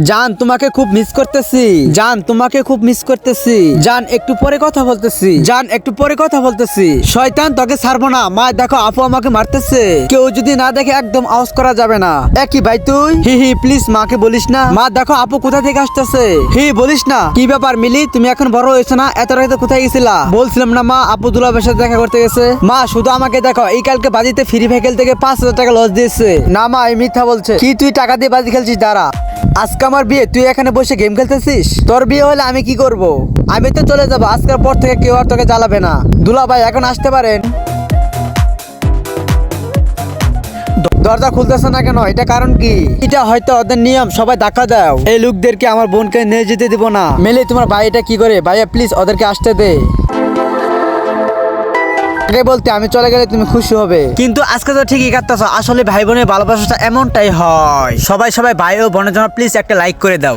জান তোমাকে খুব মিস করতেছি, জান তোমাকে খুব মিস করতেছি, জান একটু পরে কথা বলতেছি, জান একটু পরে কথা বলতেছি। শয়তান তোকে ছাড়বো না। মা দেখো আপু আমাকে মারতেছে, কেউ যদি না দেখে একদম আওয়াজ করা যাবে না। একই ভাই তুই হি হি প্লিজ মাকে বলিস না। মা দেখো আপু কোথা থেকে আসতেছে, হি বলিস না। কি ব্যাপার মিলি, তুমি এখন বড় হয়েছো না? এত রাতে কোথায় গেছিলা? বলছিলাম না মা আপু দুলাভাইয়ের সাথে দেখা করতে গেছে। মা শুধু আমাকে দেখো, এই কালকে বাজিতে ফ্রি ভেহিকেল থেকে 5,000 টাকা লস দিয়েছে। না মা এই মিথ্যা বলছে। কি তুই টাকা দিয়ে বাজি খেলছিস? দাঁড়া, আজকে আমার বিয়ে, তুই এখানে বসে গেম খেলতেছিস? তোর বিয়ে হলে আমি কি করব? আমি তো চলে যাবো, আজকের পর থেকে কেউ আর তোকে জ্বালাবে না। দুলা ভাই এখন আসতে পারেন। দরজা খুলতেছে না কেন? এটা কারণ কি? এটা হয়তো ওদের নিয়ম, সবাই ধাক্কা দাও। এই লোকদেরকে আমার বোনকে নিয়ে যেতে দিব না। মেলে তোমার ভাই এটা কি করে? ভাইয়া প্লিজ ওদেরকে আসতে দে। আগে বলতে আমি চলে গেলে তুমি খুশি হবে, কিন্তু আজকে তো ঠিকই কাটতেছ। আসলে ভাই বোনের ভালোবাসাটা এমনটাই হয়। সবাই ভাই ও বোনের জন্য প্লিজ একটা লাইক করে দাও।